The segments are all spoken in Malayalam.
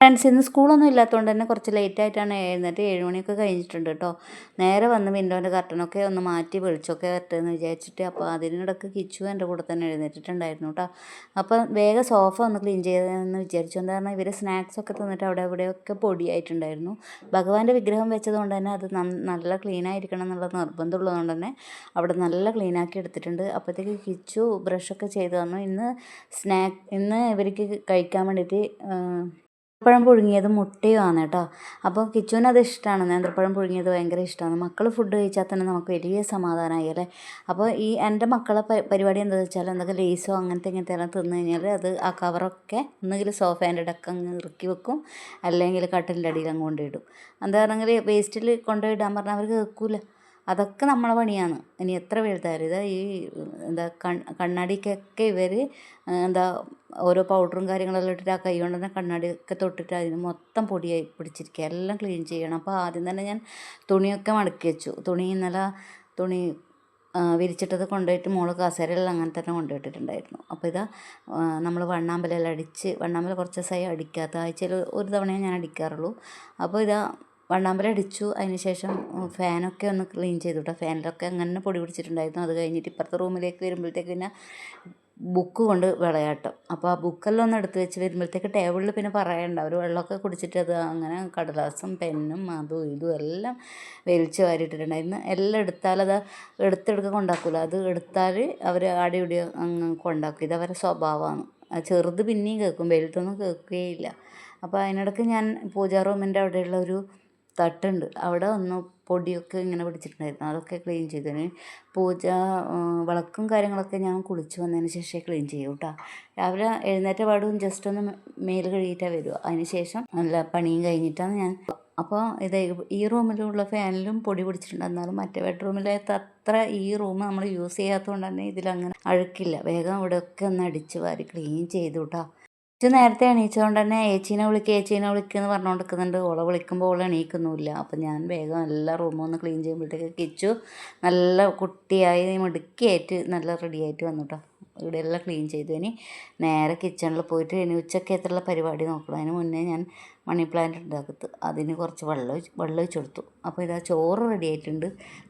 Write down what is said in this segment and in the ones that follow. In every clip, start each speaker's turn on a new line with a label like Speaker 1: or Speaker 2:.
Speaker 1: ഫ്രണ്ട്സ് ഇന്ന് സ്കൂളൊന്നും ഇല്ലാത്തതുകൊണ്ട് തന്നെ കുറച്ച് ലേറ്റായിട്ടാണ് എഴുന്നേറ്റ് 7 മണിയൊക്കെ കഴിഞ്ഞിട്ടുണ്ട് കേട്ടോ. നേരെ വന്ന് വിൻഡോൻ്റെ കർട്ടനൊക്കെ ഒന്ന് മാറ്റി വെളിച്ചമൊക്കെ വരട്ടെന്ന് വിചാരിച്ചിട്ട് അപ്പോൾ അതിനിടയ്ക്ക് കിച്ചു എൻ്റെ കൂടെ തന്നെ എഴുന്നേറ്റിട്ടുണ്ടായിരുന്നു കേട്ടോ. അപ്പോൾ വേഗം സോഫ ഒന്ന് ക്ലീൻ ചെയ്തെന്ന് വിചാരിച്ചു. എന്താ പറഞ്ഞാൽ ഇവർ സ്നാക്സൊക്കെ തിന്നിട്ട് അവിടെ ഇവിടെയൊക്കെ പൊടിയായിട്ടുണ്ടായിരുന്നു. ഭഗവാന്റെ വിഗ്രഹം വെച്ചതുകൊണ്ട് തന്നെ അത് നല്ല ക്ലീൻ ആയിരിക്കണം എന്നുള്ള നിർബന്ധമുള്ളതുകൊണ്ട് തന്നെ അവിടെ നല്ല ക്ലീനാക്കി എടുത്തിട്ടുണ്ട്. അപ്പോഴത്തേക്ക് കിച്ചു ബ്രഷൊക്കെ ചെയ്ത് തന്നു. ഇന്ന് ഇവർക്ക് കഴിക്കാൻ വേണ്ടിയിട്ട് നേന്ത്രപ്പഴം പുഴുങ്ങിയതും മുട്ടയുമാണ് കേട്ടോ. അപ്പോൾ കിച്ചുവിന് അത് ഇഷ്ടമാണ്. നേന്ത്രപ്പഴം പുഴുങ്ങിയത് ഭയങ്കര ഇഷ്ടമാണ്. മക്കൾ ഫുഡ് കഴിച്ചാൽ തന്നെ നമുക്ക് വലിയ സമാധാനമായി അല്ലേ. അപ്പോൾ എൻ്റെ മക്കളെ പരിപാടി എന്താണെന്ന് വെച്ചാൽ എന്തൊക്കെ ലേസോ ഇങ്ങനത്തെ എല്ലാം തിന്നു കഴിഞ്ഞാൽ അത് ആ കവറൊക്കെ ഒന്നുകിൽ സോഫേൻ്റെ ഇടയ്ക്ക് അങ്ങ് ഇറക്കി വെക്കും, അല്ലെങ്കിൽ കട്ടിലിൻ്റെ അടിയിൽ അങ്ങ് കൊണ്ടിടും. എന്താ പറഞ്ഞെങ്കിൽ വേസ്റ്റിൽ കൊണ്ടുപോയിടാൻ പറഞ്ഞാൽ അവർ കേൾക്കില്ല. അതൊക്കെ നമ്മളെ പണിയാണ്. ഇനി എത്ര വലുതായാലും ഇത് ഈ എന്താ കണ്ണാടിക്കൊക്കെ ഇവർ എന്താ ഓരോ പൗഡറും കാര്യങ്ങളെല്ലാം ഇട്ടിട്ട് ആ കൈ കൊണ്ട് തന്നെ കണ്ണാടിയൊക്കെ തൊട്ടിട്ട് അതിന് മൊത്തം പൊടിയായി പിടിച്ചിരിക്കുക. എല്ലാം ക്ലീൻ ചെയ്യണം. അപ്പോൾ ആദ്യം തന്നെ ഞാൻ തുണിയൊക്കെ മടക്കി വെച്ചു. തുണി വിരിച്ചിട്ടത് കൊണ്ടുപോയിട്ട് മോള് കസേരയെല്ലാം അങ്ങനെ തന്നെ കൊണ്ടുപോയിട്ടിട്ടുണ്ടായിരുന്നു. അപ്പോൾ ഇതാ നമ്മൾ വണ്ണാമ്പല കുറച്ച് ദിവസമായി അടിക്കാത്ത, ആഴ്ചയിൽ ഒരു തവണയേ ഞാൻ അടിക്കാറുള്ളൂ. അപ്പോൾ ഇതാ വണ്ണാമ്പല അടിച്ചു. അതിന് ശേഷം ഫാനൊക്കെ ഒന്ന് ക്ലീൻ ചെയ്തു കേട്ടോ. ഫാനിലൊക്കെ അങ്ങനെ പൊടി പിടിച്ചിട്ടുണ്ടായിരുന്നു. അത് കഴിഞ്ഞിട്ട് ഇപ്പുറത്തെ റൂമിലേക്ക് വരുമ്പോഴത്തേക്ക് പിന്നെ ബുക്ക് കൊണ്ട് വിളയാട്ടം. അപ്പോൾ ആ ബുക്കെല്ലാം ഒന്ന് എടുത്ത് വെച്ച് വരുമ്പോഴത്തേക്ക് ടേബിളിൽ പിന്നെ പറയണ്ട, ഒരു വെള്ളമൊക്കെ കുടിച്ചിട്ട് അത് അങ്ങനെ കടലാസും പെന്നും അതും ഇതും എല്ലാം വലിച്ചു വാരിയിട്ടിട്ടുണ്ടായിരുന്നു. എല്ലാം എടുത്താലത് എടുത്തെടുക്കുക കൊണ്ടാക്കില്ല. അത് എടുത്താൽ അവർ ആടെ ഇവിടെ അങ്ങ് കൊണ്ടാക്കും. ഇതവരെ സ്വഭാവമാണ്. ചെറുത് പിന്നെയും കേൾക്കും, വലുതൊന്നും കേൾക്കുകയില്ല. അപ്പോൾ അതിനിടയ്ക്ക് ഞാൻ പൂജാ റൂമിൻ്റെ അവിടെയുള്ള ഒരു തട്ടുണ്ട്, അവിടെ ഒന്ന് പൊടിയൊക്കെ ഇങ്ങനെ പിടിച്ചിട്ടുണ്ടായിരുന്നു. അതൊക്കെ ക്ലീൻ ചെയ്തതിന് വിളക്കും കാര്യങ്ങളൊക്കെ ഞാൻ കുളിച്ച് വന്നതിന് ശേഷം ക്ലീൻ ചെയ്യും കേട്ടോ. രാവിലെ എഴുന്നേറ്റ പാടും ജസ്റ്റ് ഒന്ന് മേൽ കഴുകിയിട്ടാണ് വരിക. അതിന് ശേഷം നല്ല പണിയും കഴിഞ്ഞിട്ടാണ് ഞാൻ. അപ്പോൾ ഈ റൂമിലുള്ള ഫാനിലും പൊടി പിടിച്ചിട്ടുണ്ട്. എന്നാലും മറ്റേ ബെഡ്റൂമിലത്തെ അത്ര ഈ റൂം നമ്മൾ യൂസ് ചെയ്യാത്തതുകൊണ്ട് തന്നെ ഇതിലങ്ങനെ അഴുക്കില്ല. വേഗം ഇവിടെയൊക്കെ ഒന്ന് അടിച്ച് വാരി ക്ലീൻ ചെയ്തു കേട്ടോ. നേരത്തെ എണീച്ചതുകൊണ്ട് തന്നെ ഏച്ചീനെ വിളിക്കുമെന്ന് പറഞ്ഞുകൊണ്ടിരിക്കുന്നുണ്ട്. ഓളെ വിളിക്കുമ്പോൾ ഓളെ എണീക്കുന്നുമില്ല. അപ്പം ഞാൻ വേഗം എല്ലാ റൂമും ഒന്ന് ക്ലീൻ ചെയ്യുമ്പോഴത്തേക്ക് കിച്ചു നല്ല കുട്ടിയായി മിടുക്കിയായിട്ട് നല്ല റെഡിയായിട്ട് വന്നു കേട്ടോ. ഇവിടെ എല്ലാം ക്ലീൻ ചെയ്തു. ഇനി നേരെ കിച്ചണിൽ പോയിട്ട് ഇനി ഉച്ചക്കത്തുള്ള പരിപാടി നോക്കണം. അതിന് മുന്നേ ഞാൻ മണി പ്ലാന്റ് ഉണ്ടാക്കത്ത് അതിന് കുറച്ച് വെള്ളം ഒഴിച്ച് കൊടുത്തു. അപ്പോൾ ഇതാ ചോറ് റെഡി ആയിട്ടുണ്ട്.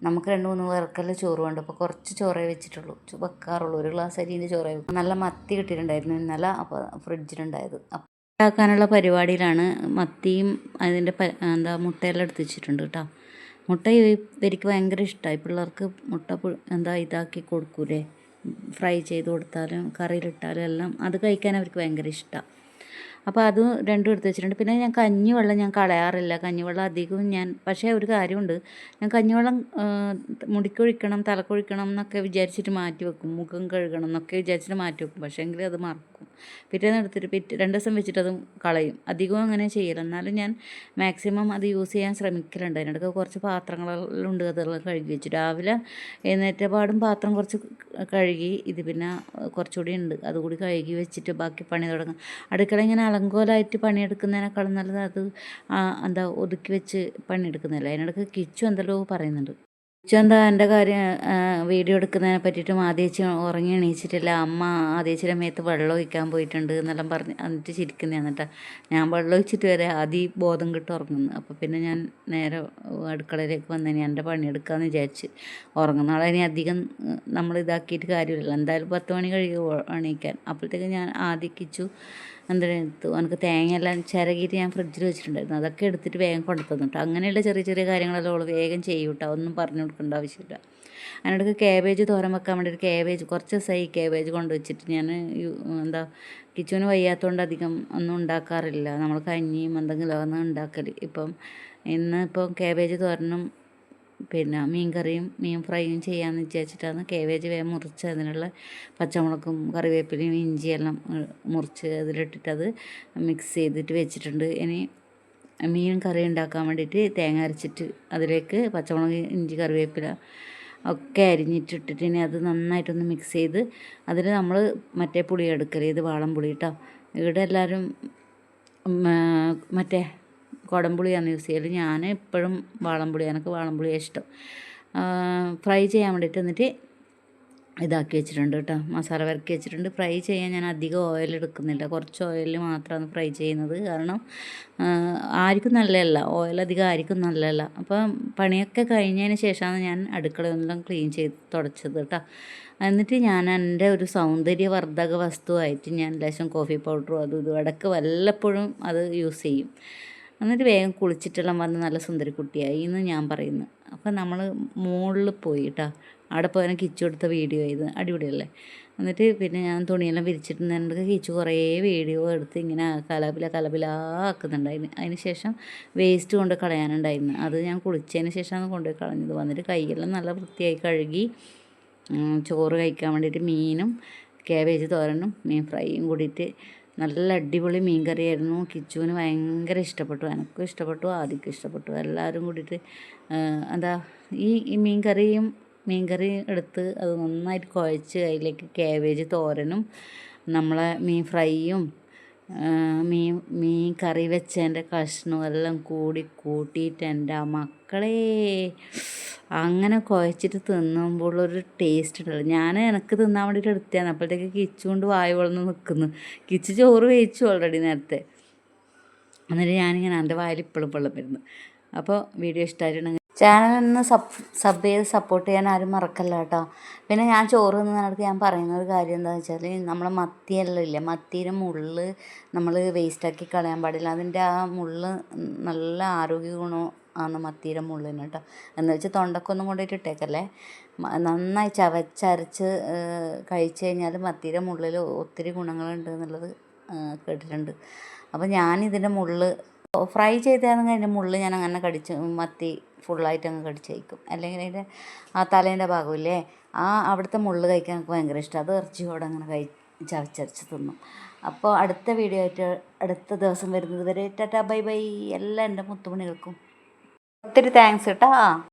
Speaker 1: നമുക്ക് 2-3 പേർക്കെല്ലാം ചോറ് വേണ്ട. അപ്പോൾ കുറച്ച് ചോറേ വെച്ചിട്ടുള്ളൂ, വെക്കാറുള്ളൂ. ഒരു ഗ്ലാസ് അരിൻ്റെ ചോറേ വെക്കും. നല്ല മത്തി കിട്ടിയിട്ടുണ്ടായിരുന്നു ഇന്നലെ, അപ്പോൾ ഫ്രിഡ്ജിലുണ്ടായത്. അപ്പോൾ ഉണ്ടാക്കാനുള്ള പരിപാടിയിലാണ്. മത്തിയും അതിൻ്റെ മുട്ടയെല്ലാം എടുത്ത് വെച്ചിട്ടുണ്ട് കേട്ടോ. മുട്ട ഇവർക്ക് ഭയങ്കര ഇഷ്ടമായി. പിള്ളേർക്ക് മുട്ട ഇതാക്കി കൊടുക്കൂലേ, ഫ്രൈ ചെയ്ത് കൊടുത്താലും കറിയിലിട്ടാലും എല്ലാം അത് കഴിക്കാൻ അവർക്ക് ഭയങ്കര ഇഷ്ടമാണ്. അപ്പോൾ അത് രണ്ടും എടുത്ത് വെച്ചിട്ടുണ്ട്. പിന്നെ ഞാൻ കഞ്ഞിവെള്ളം ഞാൻ കളയാറില്ല. കഞ്ഞിവെള്ളം അധികവും പക്ഷേ ഒരു കാര്യമുണ്ട്, ഞാൻ കഞ്ഞിവെള്ളം മുടിക്കൊഴിക്കണം തലക്കൊഴിക്കണം എന്നൊക്കെ വിചാരിച്ചിട്ട് മാറ്റി വെക്കും. മുഖം കഴുകണം എന്നൊക്കെ വിചാരിച്ചിട്ട് മാറ്റി വെക്കും. പക്ഷേ എങ്കിൽ അത് മറക്കും. പിറ്റേന്ന് എടുത്തിട്ട് 2 ദിവസം വെച്ചിട്ട് അതും കളയും. അധികവും അങ്ങനെ ചെയ്യില്ല. എന്നാലും ഞാൻ മാക്സിമം അത് യൂസ് ചെയ്യാൻ ശ്രമിക്കലുണ്ട്. അതിനിടയ്ക്ക് കുറച്ച് പാത്രങ്ങളെല്ലാം ഉണ്ട്, അതെല്ലാം കഴുകി വെച്ചു. രാവിലെ എഴുന്നേറ്റ പാടും പാത്രം കുറച്ച് കഴുകി. ഇത് പിന്നെ കുറച്ചുകൂടി ഉണ്ട്, അതുകൂടി കഴുകി വെച്ചിട്ട് ബാക്കി പണി തുടങ്ങും. അടുക്കള ഇങ്ങനെ അലങ്കോലമായിട്ട് പണിയെടുക്കുന്നതിനേക്കാളും നല്ലത് അത് ഒതുക്കി വെച്ച് പണിയെടുക്കുന്നില്ല. അതിനിടയ്ക്ക് കിച്ചു എന്തെല്ലോ പറയുന്നുണ്ട്. കിച്ചു എൻ്റെ കാര്യം വീഡിയോ എടുക്കുന്നതിനെ പറ്റിയിട്ടും ആദ്യേച്ചി ഉറങ്ങി എണീച്ചിട്ടില്ല, അമ്മ ആദ്യേച്ചിയുടെ മേത്ത് വെള്ളം ഒഴിക്കാൻ പോയിട്ടുണ്ട് എന്നെല്ലാം പറഞ്ഞ് എന്നിട്ട് ചിരിക്കുന്നതാണ് കേട്ടോ. ഞാൻ വെള്ളം ഒഴിച്ചിട്ട് വരെ ബോധം കിട്ട് ഉറങ്ങുന്നു. അപ്പോൾ പിന്നെ ഞാൻ നേരെ അടുക്കളയിലേക്ക് വന്നതിന് എൻ്റെ പണിയെടുക്കാമെന്ന് വിചാരിച്ച് ഉറങ്ങുന്ന ആളെ ഇനി അധികം നമ്മൾ ഇതാക്കിയിട്ട് കാര്യമില്ല. എന്തായാലും 10 മണി കഴിയും എണീക്കാൻ. അപ്പോഴത്തേക്ക് ഞാൻ ആദ്യം കിച്ചു എടുത്തു. എനിക്ക് തേങ്ങയെല്ലാം ചിരകിയിട്ട് ഞാൻ ഫ്രിഡ്ജിൽ വെച്ചിട്ടുണ്ടായിരുന്നു. അതൊക്കെ എടുത്തിട്ട് വേഗം കൊണ്ടു തന്നു കേട്ടോ. അങ്ങനെയുള്ള ചെറിയ ചെറിയ കാര്യങ്ങളെല്ലാം അവൾ വേഗം ചെയ്യും കേട്ടോ. ഒന്നും പറഞ്ഞു കൊടുക്കേണ്ട ആവശ്യമില്ല. അതിനിടയ്ക്ക് കാബേജ് തോരൻ വെക്കാൻ വേണ്ടിയിട്ട് കുറച്ച് ദിവസമായി കാബേജ് കൊണ്ടുവച്ചിട്ട് ഞാൻ കിച്ചുവിന് വയ്യാത്തതുകൊണ്ട് അധികം ഒന്നും ഉണ്ടാക്കാറില്ല. നമ്മൾ കഞ്ഞിയും എന്തെങ്കിലും ആണ് ഉണ്ടാക്കൽ. ഇന്നിപ്പം കാബേജ് തോരനും പിന്നെ മീൻ ഫ്രൈയും ചെയ്യാമെന്ന് വിചാരിച്ചിട്ടാണ്. കാബേജ് വേഗം മുറിച്ച് അതിനുള്ള പച്ചമുളകും കറിവേപ്പിലയും ഇഞ്ചിയെല്ലാം മുറിച്ച് അതിലിട്ടിട്ട് അത് മിക്സ് ചെയ്തിട്ട് വെച്ചിട്ടുണ്ട്. ഇനി മീൻ കറി ഉണ്ടാക്കാൻ വേണ്ടിയിട്ട് തേങ്ങ അരച്ചിട്ട് അതിലേക്ക് പച്ചമുളക് ഇഞ്ചി കറിവേപ്പില ഒക്കെ അരിഞ്ഞിട്ടിട്ടിട്ട് ഇനി അത് നന്നായിട്ടൊന്ന് മിക്സ് ചെയ്ത് അതിൽ നമ്മൾ മറ്റേ പുളി എടുക്കൽ, ഇത് വാളംപുളി കേട്ടോ. ഇവിടെ എല്ലാവരും മറ്റേ കുടംപുളിയാണ് യൂസ് ചെയ്യൽ. ഞാൻ എപ്പോഴും വാളംപുളി, എനിക്ക് വാളംപുളിയാണ് ഇഷ്ടം. ഫ്രൈ ചെയ്യാൻ വേണ്ടിയിട്ട് എന്നിട്ട് ഇതാക്കി വെച്ചിട്ടുണ്ട് കേട്ടോ, മസാല വരക്കി വെച്ചിട്ടുണ്ട്. ഫ്രൈ ചെയ്യാൻ ഞാൻ അധികം ഓയിൽ എടുക്കുന്നില്ല, കുറച്ച് ഓയിലിൽ മാത്രമാണ് ഫ്രൈ ചെയ്യുന്നത്. കാരണം ആർക്കും നല്ലതല്ല, ഓയിൽ അധികം ആർക്കും നല്ലതല്ല. അപ്പം പണിയൊക്കെ കഴിഞ്ഞതിന് ശേഷമാണ് ഞാൻ അടുക്കളയൊന്നെല്ലാം ക്ലീൻ ചെയ്ത് തുടച്ചത് കേട്ടോ. എന്നിട്ട് ഞാൻ എൻ്റെ ഒരു സൗന്ദര്യവർദ്ധക വസ്തുവായിട്ട് ഞാൻ ലേശം കോഫി പൗഡറും അതും ഇതും ഇടയ്ക്ക് വല്ലപ്പോഴും അത് യൂസ് ചെയ്യും. എന്നിട്ട് വേഗം കുളിച്ചിട്ടെല്ലാം വന്ന് നല്ല സുന്ദരിക്കുട്ടിയായി എന്ന് ഞാൻ പറയുന്നു. അപ്പം നമ്മൾ മുകളിൽ പോയി കേട്ടോ, അവിടെ പോയാൽ കിച്ചു എടുത്ത വീഡിയോ ഇത് അടിപൊളിയല്ലേ. എന്നിട്ട് പിന്നെ ഞാൻ തുണിയെല്ലാം വിരിച്ചിട്ടുണ്ടെങ്കിൽ കിച്ചു കുറേ വീഡിയോ എടുത്ത് ഇങ്ങനെ കലപിലാക്കുന്നുണ്ടായിരുന്നു. അതിന് ശേഷം വേസ്റ്റ് കൊണ്ട് കളയാനുണ്ടായിരുന്നു. അത് ഞാൻ കുളിച്ചതിന് ശേഷമാണ് കൊണ്ടുപോയി കളഞ്ഞത്. വന്നിട്ട് കൈയെല്ലാം നല്ല വൃത്തിയായി കഴുകി ചോറ് കഴിക്കാൻ വേണ്ടിയിട്ട് മീനും കാബേജ് തോരനും മീൻ ഫ്രൈയും കൂടിയിട്ട് നല്ല അടിപൊളി മീൻ കറിയായിരുന്നു. കിച്ചുവിന് ഭയങ്കര ഇഷ്ടപ്പെട്ടു, എനിക്കും ഇഷ്ടപ്പെട്ടു, ആദ്യക്കും ഇഷ്ടപ്പെട്ടു. എല്ലാവരും കൂടിയിട്ട് എന്താ ഈ മീൻ കറി എടുത്ത് അത് നന്നായിട്ട് കുഴച്ച് അതിലേക്ക് കാബേജ് തോരനും നമ്മളെ മീൻ ഫ്രൈയും മീൻ കറി വെച്ചതിൻ്റെ കഷ്ണവും എല്ലാം കൂട്ടിയിട്ട് എൻ്റെ മക്കളെ അങ്ങനെ കുഴച്ചിട്ട് തിന്നുമ്പോഴൊരു ടേസ്റ്റ് ഉണ്ടല്ലോ. ഞാൻ എനിക്ക് തിന്നാൻ വേണ്ടിയിട്ട് എടുത്തതാണ്, അപ്പോഴത്തേക്ക് കിച്ചു കൊണ്ട് വായ വളർന്ന് നിൽക്കുന്നു. കിച്ചു ചോറ് വേവിച്ചു ഓൾറെഡി നേരത്തെ. എന്നിട്ട് ഞാനിങ്ങനെ എൻ്റെ വായിൽ ഇപ്പോഴും വെള്ളം വരുന്നു. അപ്പോൾ വീഡിയോ ഇഷ്ടമായിട്ടുണ്ടെങ്കിൽ ചാനലൊന്ന് സബ് ചെയ്ത് സപ്പോർട്ട് ചെയ്യാൻ ആരും മറക്കല്ല കേട്ടോ. പിന്നെ ഞാൻ ചോറ് തിന്നുന്നിടത്ത് ഞാൻ പറയുന്ന ഒരു കാര്യം എന്താണെന്ന് വെച്ചാൽ, നമ്മളെ മത്തിയെല്ലാം ഇല്ലേ, മത്തിയുടെ മുള്ള് നമ്മൾ വേസ്റ്റാക്കി കളയാൻ പാടില്ല. അതിൻ്റെ ആ മുള്ള് നല്ല ആരോഗ്യ ഗുണം ആണ് മത്തിയുടെ മുള്ളിന് കേട്ടോ. എന്ന് വെച്ചാൽ തൊണ്ടക്കൊന്നും കൊണ്ടിട്ട് ഇട്ടേക്കല്ലേ, നന്നായി ചവച്ചരച്ച് കഴിച്ചു കഴിഞ്ഞാൽ മത്തിയുടെ മുള്ളിൽ ഒത്തിരി ഗുണങ്ങളുണ്ട് എന്നുള്ളത് കേട്ടിട്ടുണ്ട്. അപ്പോൾ ഞാനിതിൻ്റെ മുള്ള് ഫ്രൈ ചെയ്താണെങ്കിൽ അതിൻ്റെ മുള്ള് ഞാൻ അങ്ങനെ കടിച്ച് മത്തി ഫുള്ളായിട്ട് അങ്ങ് കടിച്ച് കഴിക്കും. അല്ലെങ്കിൽ അതിൻ്റെ ആ തലേൻ്റെ ഭാഗമില്ലേ, അവിടുത്തെ മുള്ള് കഴിക്കാൻ എനിക്ക് ഭയങ്കര ഇഷ്ടം. അത് ഇറച്ചിയോടെ അങ്ങനെ ചവച്ചരച്ച് തിന്നും. അപ്പോൾ അടുത്ത വീഡിയോ ആയിട്ട് അടുത്ത ദിവസം വരുന്നത് വരെ ടാറ്റാ ബൈ ബൈ. എല്ലാം എൻ്റെ മുത്തുമണികൾക്കും ഒത്തിരി താങ്ക്സ് കേട്ടോ.